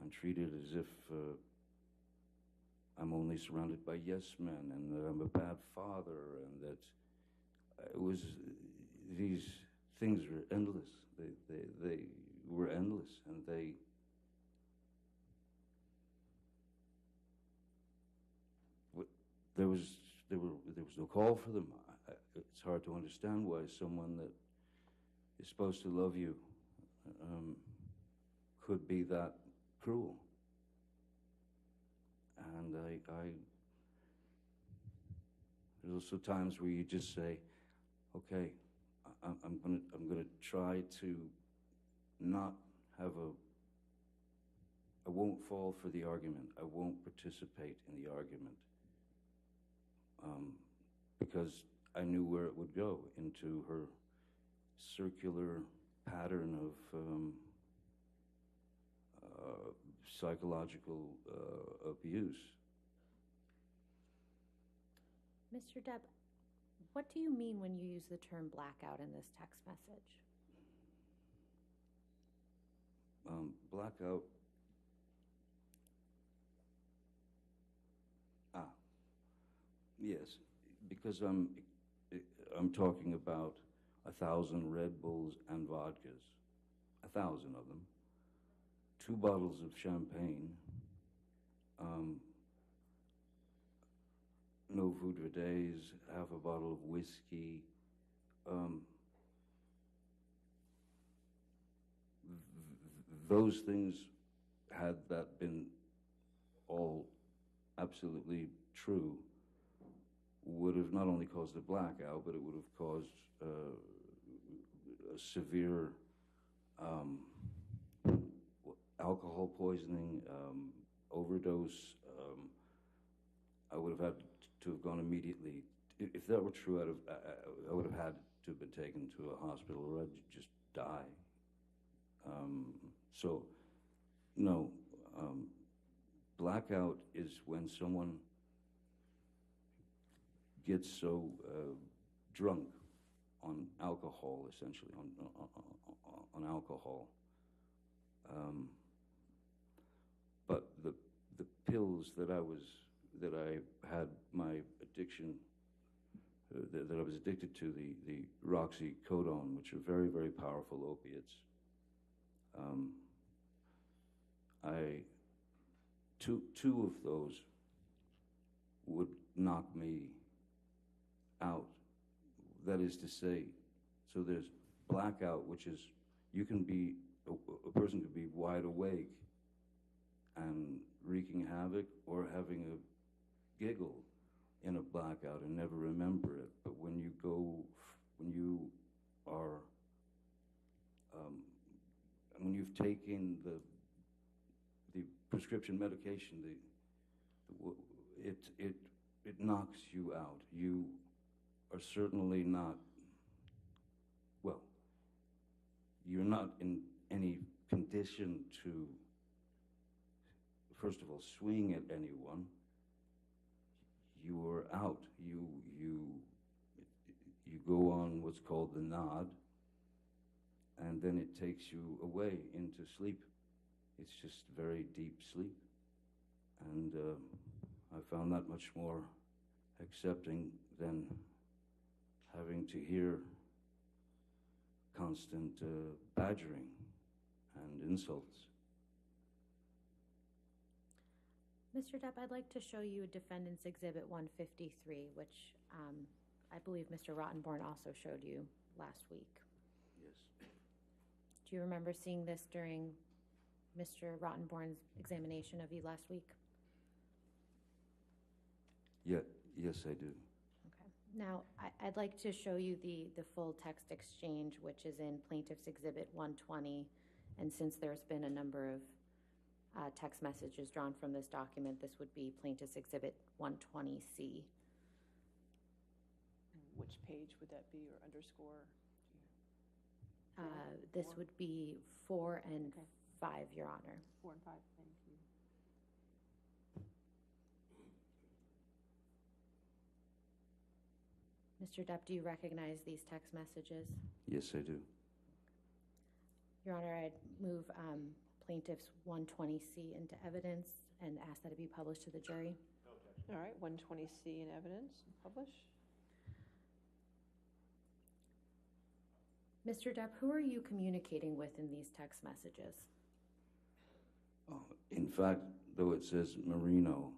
and treated as if I'm only surrounded by yes men, and that I'm a bad father, and that these things were endless. They were endless, and there was no call for them. It's hard to understand why someone that is supposed to love you could be that cruel. And there's also times where you just say, okay, I'm gonna try to not have I won't fall for the argument. I won't participate in the argument. Because I knew where it would go, into her circular pattern of psychological abuse. Mr. Depp, what do you mean when you use the term blackout in this text message? Blackout. Yes, because I'm talking about 1,000 Red Bulls and vodkas, 1,000 of them, 2 bottles of champagne, no food for days, half a bottle of whiskey. Those things, had that been all absolutely true, would have not only caused a blackout, but it would have caused a severe alcohol poisoning, overdose. I would have had to have gone immediately. If that were true, I would have had to have been taken to a hospital, or I'd just die. So, no, blackout is when someone gets so drunk on alcohol, essentially, on alcohol. But the pills that I had my addiction, that I was addicted to, the roxycodone, which are very, very powerful opiates. Two of those would knock me out. That is to say, so there's blackout, which is a person could be wide awake and wreaking havoc, or having a giggle in a blackout and never remember it. But when you are, when you've taken the prescription medication, it knocks you out. You are certainly not, well, you're not in any condition to, first of all, swing at anyone. You are out. You go on what's called the nod, and then it takes you away into sleep. It's just very deep sleep. And I found that much more accepting than having to hear constant badgering and insults. Mr. Depp, I'd like to show you Defendants Exhibit 153, which I believe Mr. Rottenborn also showed you last week. Yes. Do you remember seeing this during Mr. Rottenborn's examination of you last week? Yeah, yes, I do. Okay. Now, I'd like to show you the full text exchange, which is in Plaintiff's Exhibit 120. And since there's been a number of text messages drawn from this document, this would be Plaintiff's Exhibit 120C. Which page would that be, or underscore? This would be 4 and 5, Your Honor. 4 and 5, thank you. Mr. Depp, do you recognize these text messages? Yes, I do. Your Honor, I'd move plaintiff's 120C into evidence and ask that it be published to the jury. All right, 120C in evidence, publish. Mr. Depp, who are you communicating with in these text messages? In fact, though it says Marino,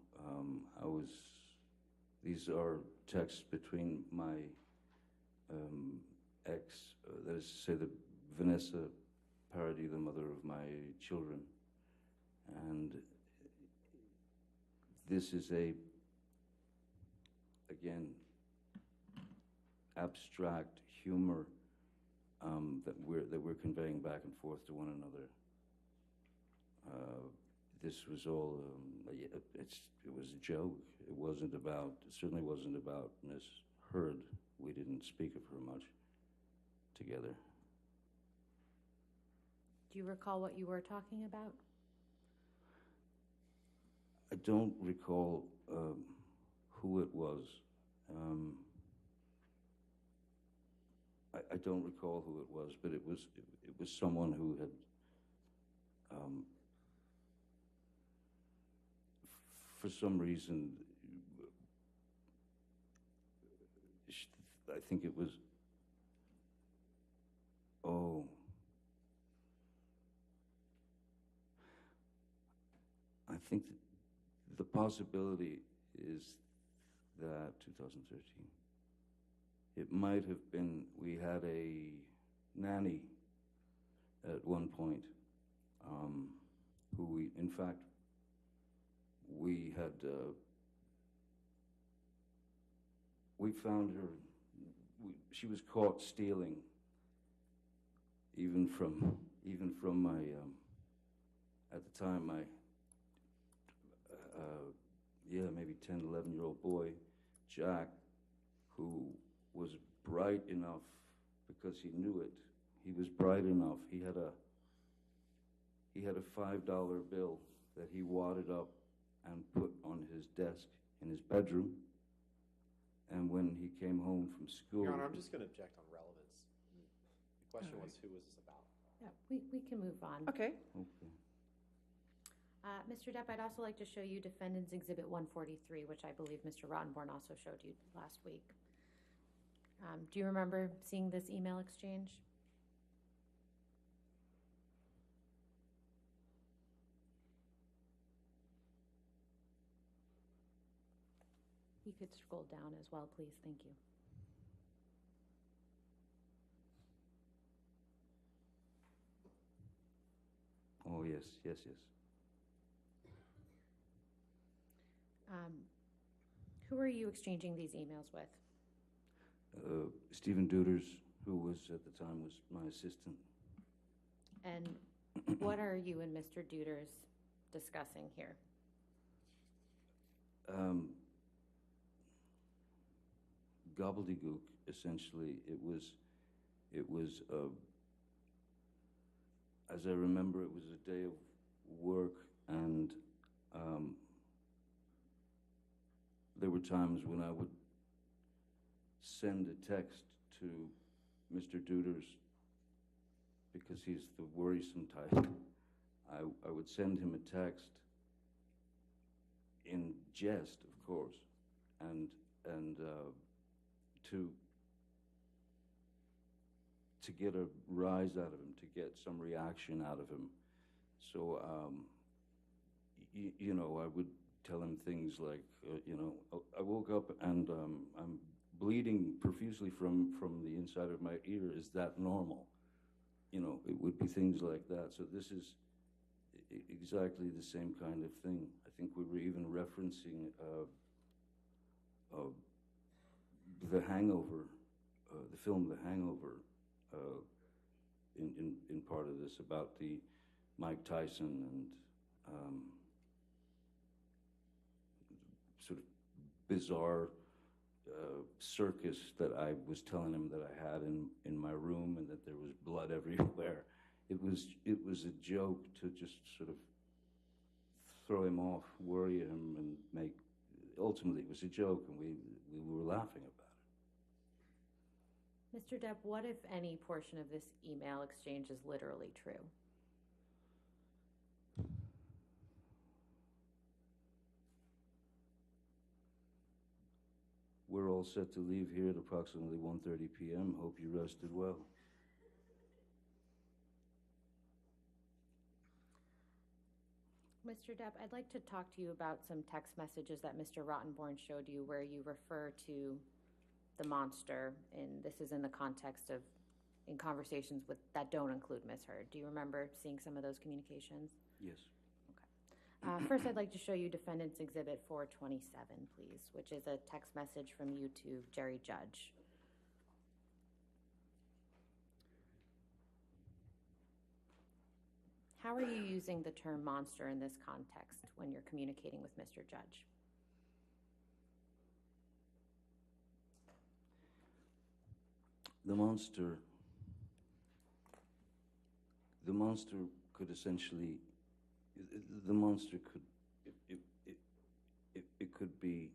these are texts between my ex, that is to say, the Vanessa Paradis, the mother of my children. And this is again, abstract humor that we're conveying back and forth to one another. This was all, it was a joke. It certainly wasn't about Miss Heard. We didn't speak of her much together. Do you recall what you were talking about? I don't recall who it was. I don't recall who it was, but it was someone who had for some reason, I think it was, I think that the possibility is that 2013, it might have been, we had a nanny at one point, who in fact, we found her, she was caught stealing even from my, at the time, my, maybe 10, 11-year-old boy, Jack, who was bright enough, because he knew it, he was bright enough, he had a $5 bill that he wadded up and put on his desk in his bedroom. And when he came home from school... Your Honor, I'm just going to object on relevance. The question was, who was this about? Yeah, we can move on. Okay. Okay. Mr. Depp, I'd also like to show you Defendants Exhibit 143, which I believe Mr. Rottenborn also showed you last week. Do you remember seeing this email exchange? You could scroll down as well, please. Thank you. Oh, yes, yes, yes. Who are you exchanging these emails with? Stephen Duders, who was at the time was my assistant. And what are you and Mr. Duders discussing here? Gobbledygook, essentially. It was as I remember, it was a day of work, and there were times when I would send a text to Mr. Duders, because he's the worrisome type. I would send him a text in jest, of course, and to get a rise out of him, to get some reaction out of him. So, I would tell him things like, I woke up and I'm bleeding profusely from the inside of my ear. Is that normal? It would be things like that. So this is exactly the same kind of thing. I think we were even referencing The Hangover, the film The Hangover, in part of this, about the Mike Tyson and sort of bizarre circus that I was telling him that I had in my room, and that there was blood everywhere. It was a joke to just sort of throw him off, worry him, and make. Ultimately, it was a joke, and we were laughing about it. Mr. Depp, what, if any, portion of this email exchange is literally true? all set to leave here at approximately 1:30 p.m. Hope you rested well. Mr. Depp, I'd like to talk to you about some text messages that Mr. Rottenborn showed you where you refer to the monster, and this is in the context of in conversations with that don't include Ms. Heard. Do you remember seeing some of those communications? Yes. First, I'd like to show you Defendants Exhibit 427, please, which is a text message from you to Jerry Judge. How are you using the term monster in this context when you're communicating with Mr. Judge? The monster could essentially, the monster could, it could be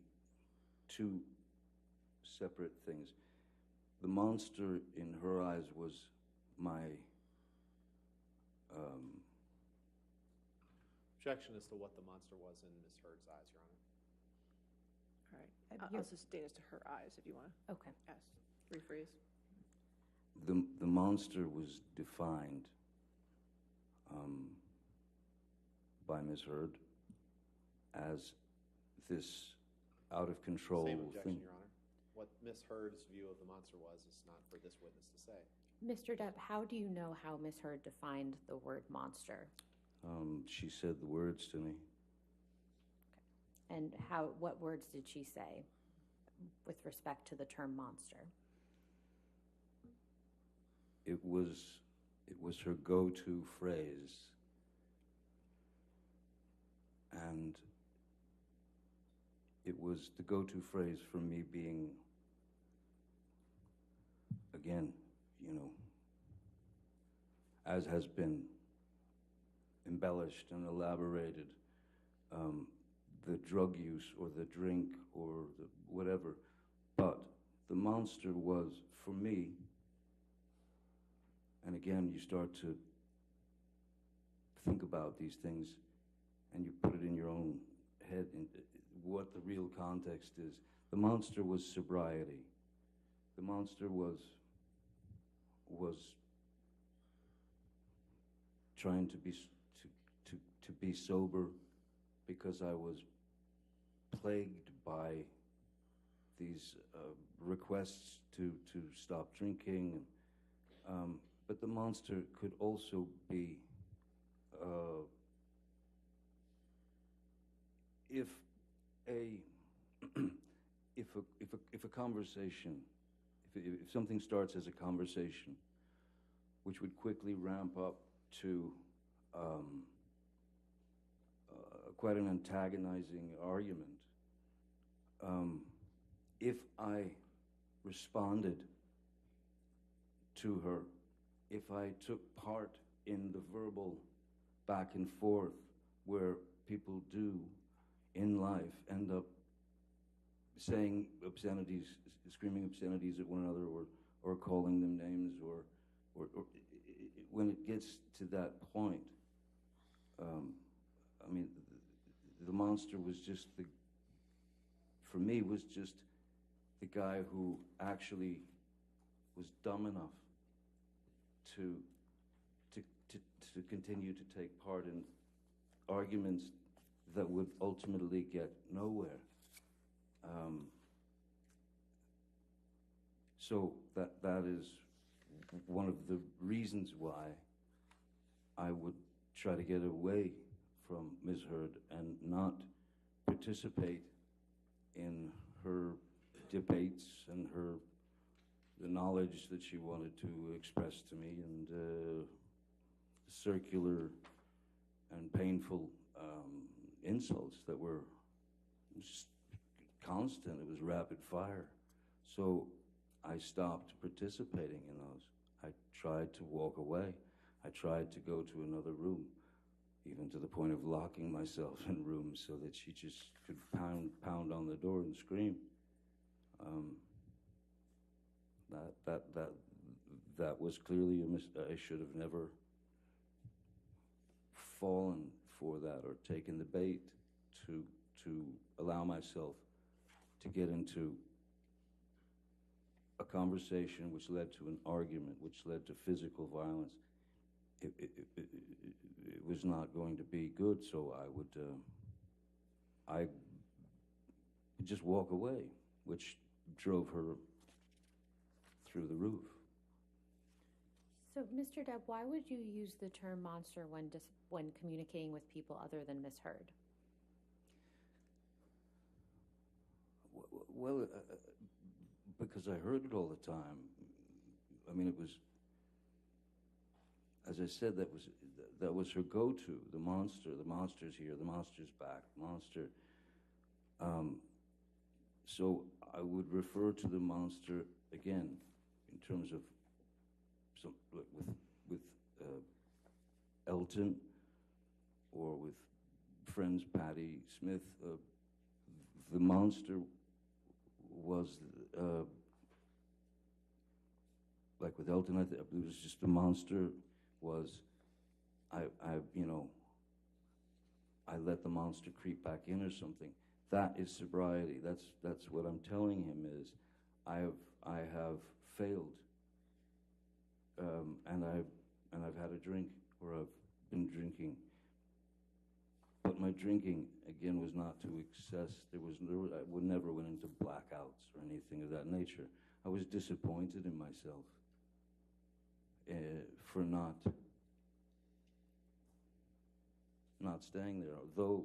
two separate things. The monster in her eyes was my, Objection as to what the monster was in Ms. Heard's eyes, Your Honor. All right, I'll sustain as to her eyes if you want to Okay. ask, rephrase. the monster was defined by Ms. Heard as this out of control Same objection, thing. Your Honor. What Ms. Heard's view of the monster was is not for this witness to say. Mr. Depp, how do you know how Ms. Heard defined the word monster? She said the words to me. And what words did she say with respect to the term monster? It was her go-to phrase, and it was the go-to phrase for me being, again, as has been embellished and elaborated, the drug use or the drink or the whatever, but the monster was, for me, and again, you start to think about these things and you put it in your own head, what the real context is. The monster was sobriety. The monster was trying to be sober because I was plagued by these requests to stop drinking. But the monster could also be if a conversation, if something starts as a conversation, which would quickly ramp up to quite an antagonizing argument, if I responded to her, if I took part in the verbal back and forth where people do in life end up saying obscenities, screaming obscenities at one another, or calling them names, or when it gets to that point, I mean, the monster was just for me, was just the guy who actually was dumb enough to continue to take part in arguments that would ultimately get nowhere. So that is one of the reasons why I would try to get away from Ms. Heard and not participate in her debates and the knowledge that she wanted to express to me, and circular and painful insults that were just constant. It was rapid fire. So I stopped participating in those. I tried to walk away. I tried to go to another room, even to the point of locking myself in rooms so that she just could pound on the door and scream. That was clearly a mistake. I should have never fallen for that or taken the bait to allow myself to get into a conversation which led to an argument, which led to physical violence, it was not going to be good. So I would just walk away, which drove her through the roof. So, Mr. Depp, why would you use the term monster when communicating with people other than Miss Heard? Well, because I heard it all the time. I mean, it was, as I said, that was her go-to. The monster's here, the monster's back, monster. So I would refer to the monster again in terms of with Elton or with friends Patti Smith. The monster was like with Elton. I believe it was just the monster was I let the monster creep back in or something. That is sobriety. That's what I'm telling him is I have failed, and I've had a drink, or I've been drinking. But my drinking again was not to excess. I would never went into blackouts or anything of that nature. I was disappointed in myself for not staying there. Although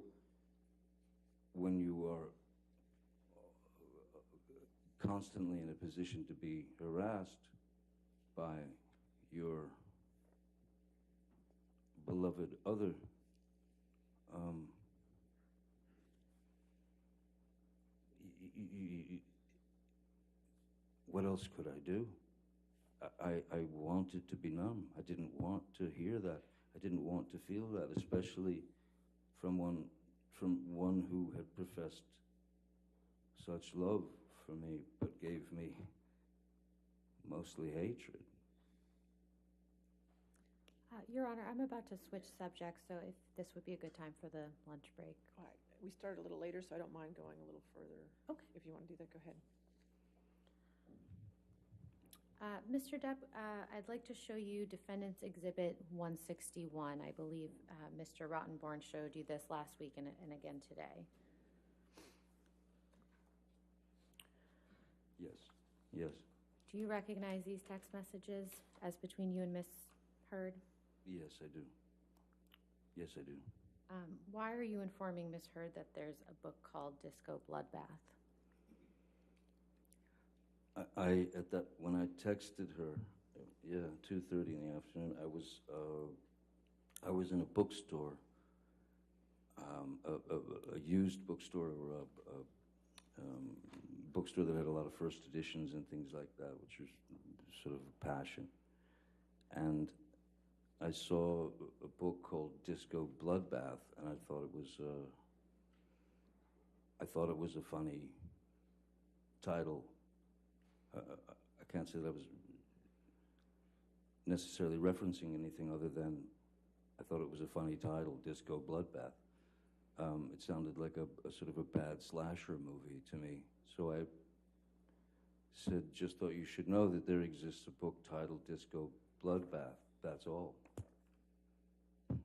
when you are constantly in a position to be harassed by your beloved other, what else could I do? I wanted to be numb. I didn't want to hear that. I didn't want to feel that, especially from one who had professed such love for me, but gave me mostly hatred. Your Honor, I'm about to switch subjects, so if this would be a good time for the lunch break. All right. We started a little later, so I don't mind going a little further. Okay. If you want to do that, go ahead. Mr. Depp, I'd like to show you Defendants Exhibit 161. I believe Mr. Rottenborn showed you this last week and again today. Yes. Do you recognize these text messages as between you and Miss Heard? Yes, I do. Yes, I do. Why are you informing Miss Heard that there's a book called Disco Bloodbath? When I texted her, 2:30 in the afternoon, I was in a bookstore, a used bookstore, or a bookstore that had a lot of first editions and things like that, which was sort of a passion. And I saw a book called Disco Bloodbath, and I thought it was a funny title. I can't say that I was necessarily referencing anything other than I thought it was a funny title, Disco Bloodbath. It sounded like a sort of a bad slasher movie to me. So I said, just thought you should know that there exists a book titled Disco Bloodbath. That's all. And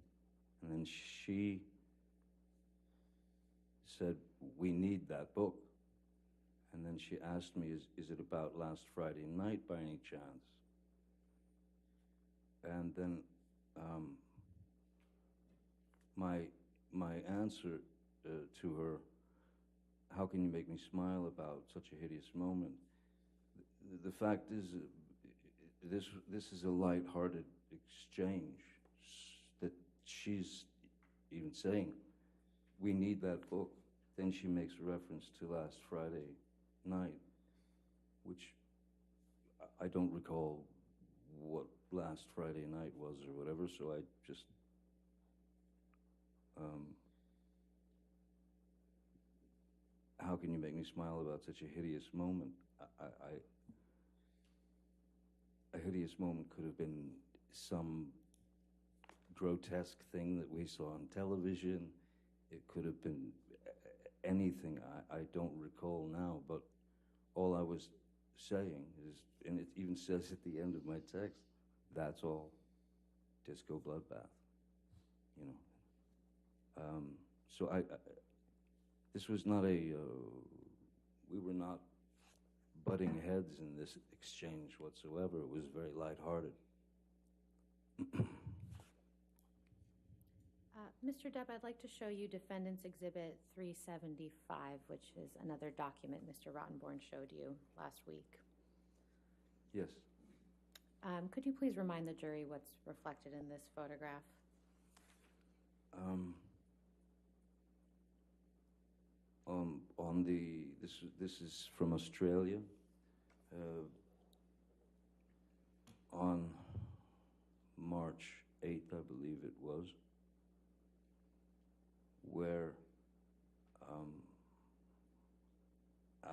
then she said, we need that book. And then she asked me, is it about last Friday night by any chance? And then my answer to her, how can you make me smile about such a hideous moment? The fact is, this is a light-hearted exchange that she's even saying, we need that book. Then she makes reference to last Friday night, which I don't recall what last Friday night was or whatever, so I just how can you make me smile about such a hideous moment? A hideous moment could have been some grotesque thing that we saw on television. It could have been anything. I don't recall now, but all I was saying is, and it even says at the end of my text, that's all, disco bloodbath, you know. So this was not we were not butting heads in this exchange whatsoever. It was very lighthearted. Mr. Depp, I'd like to show you Defendants Exhibit 375, which is another document Mr. Rottenborn showed you last week. Yes. Could you please remind the jury what's reflected in this photograph? This is from Australia. On March 8th, I believe it was, where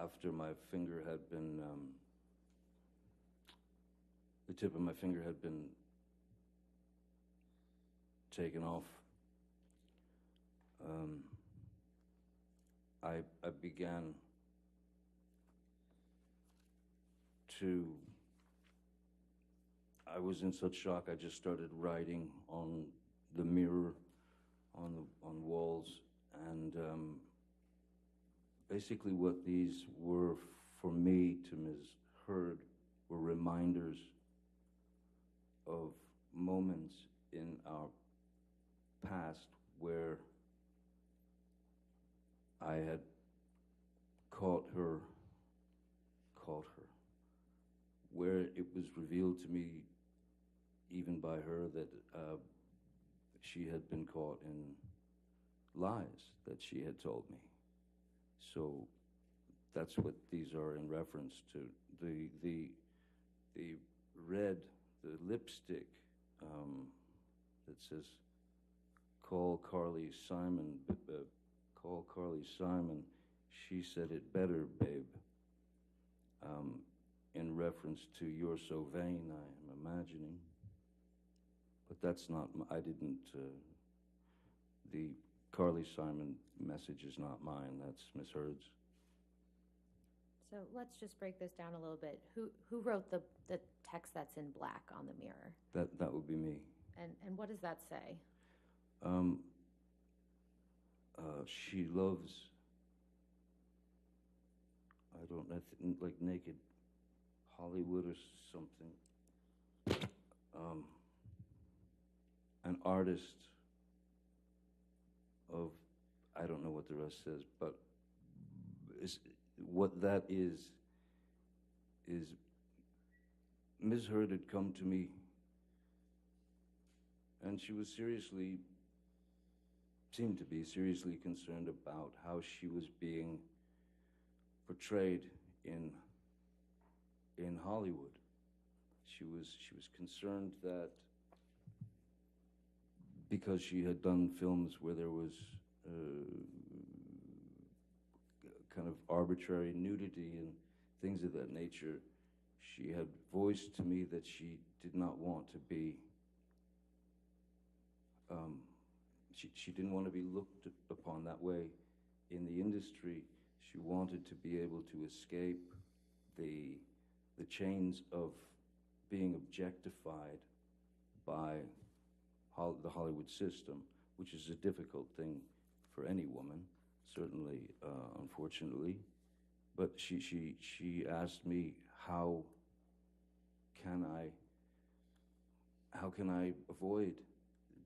after my finger had been, the tip of my finger had been taken off, I began I was in such shock, I just started writing on the mirror, on walls, and basically what these were for me to Ms. Heard were reminders of moments in our past where I had caught her, where it was revealed to me, even by her, that she had been caught in lies that she had told me. So that's what these are in reference to. The red, the lipstick that says, call Carly Simon, call Carly Simon, she said it better, babe. In reference to You're So Vain, I am imagining. But that's not, I didn't, the Carly Simon message is not mine, that's Miss Heard's. So let's just break this down a little bit. Who wrote the text that's in black on the mirror? That would be me. And what does that say? She loves, like naked Hollywood or something. An artist of, I don't know what the rest says, but what that is Ms. Heard had come to me and she was seemed to be seriously concerned about how she was being portrayed in Hollywood. She was concerned that because she had done films where there was kind of arbitrary nudity and things of that nature, she had voiced to me that she did not want to be, she didn't want to be looked upon that way in the industry. She wanted to be able to escape the chains of being objectified by the Hollywood system, which is a difficult thing for any woman, certainly, unfortunately. But she asked me, how can I avoid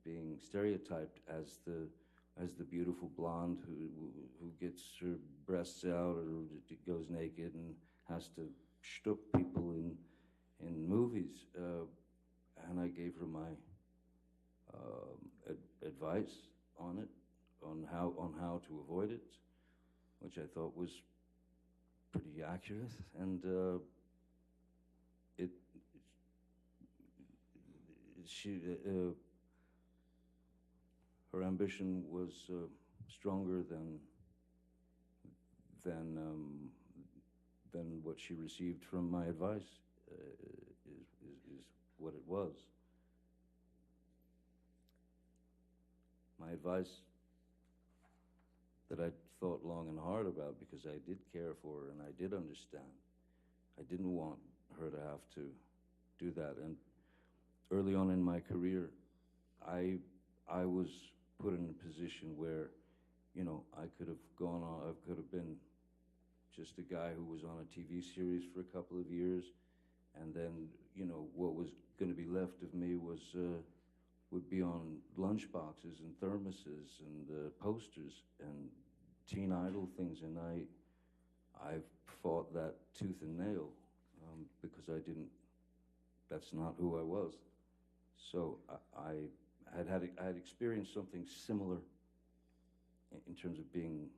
being stereotyped as the beautiful blonde who gets her breasts out or goes naked and has to shtuck people in movies, and I gave her my advice on it, on how to avoid it, which I thought was pretty accurate, and her ambition was stronger than what she received from my advice, is what it was. My advice that I thought long and hard about, because I did care for her and I did understand. I didn't want her to have to do that. And early on in my career, I was put in a position where, you know, I could have gone on, I could have been just a guy who was on a TV series for a couple of years, and then, you know, what was going to be left of me was would be on lunch boxes and thermoses and posters and teen idol things, and I fought that tooth and nail because I didn't. That's not who I was. So I had experienced something similar in terms of being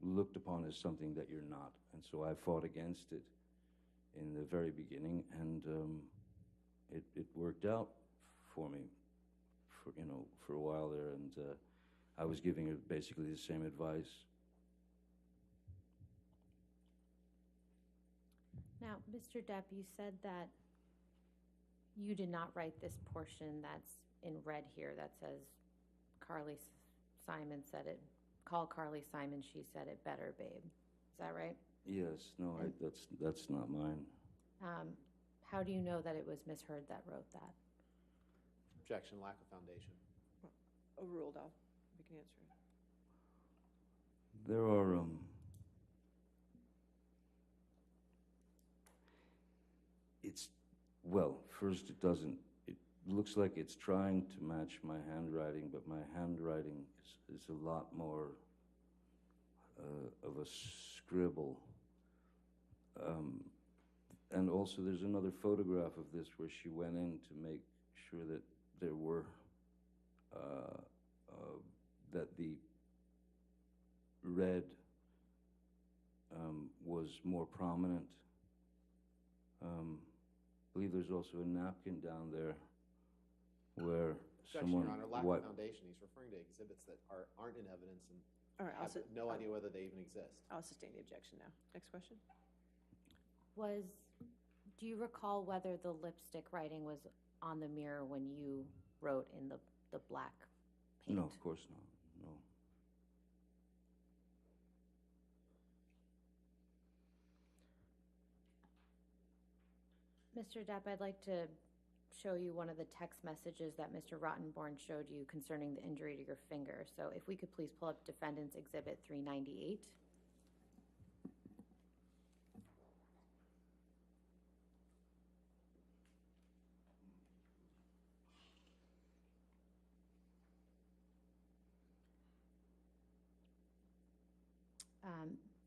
looked upon as something that you're not, and so I fought against it in the very beginning, and it worked out for me, for a while there, and I was giving her basically the same advice. Now, Mr. Depp, you said that you did not write this portion that's in red here that says Carly Simon said it. Call Carly Simon, she said it better, babe. Is that right? Yes, no, that's not mine. How do you know that it was Miss Heard that wrote that? Objection, lack of foundation. Overruled, we can answer it. There are first it looks like it's trying to match my handwriting, but my handwriting is a lot more of a scribble. And also there's another photograph of this where she went in to make sure that there were, that the red was more prominent. I believe there's also a napkin down there where Objection, someone Your Honor, lack wiped. of foundation. He's referring to exhibits that aren't in evidence and All right, have no idea whether they even exist. I'll sustain the objection now. Next question. Do you recall whether the lipstick writing was on the mirror when you wrote in the black paint? No, of course not. No. Mr. Depp, I'd like to show you one of the text messages that Mr. Rottenborn showed you concerning the injury to your finger. So if we could please pull up Defendants Exhibit 398.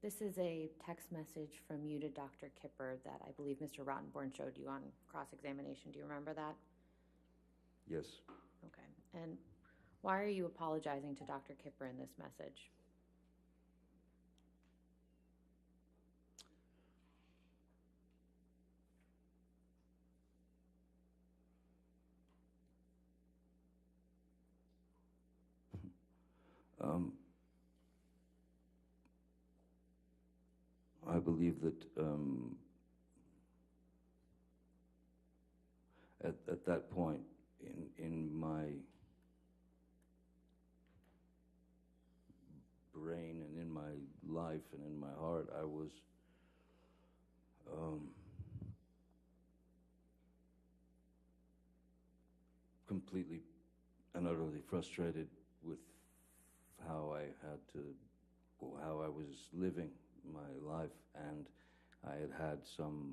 This is a text message from you to Dr. Kipper that I believe Mr. Rottenborn showed you on cross-examination. Do you remember that? Yes. Okay. And why are you apologizing to Dr. Kipper in this message? I believe that at that point in my brain and in my life and in my heart, I was completely and utterly frustrated with how I was living my life, and I had had some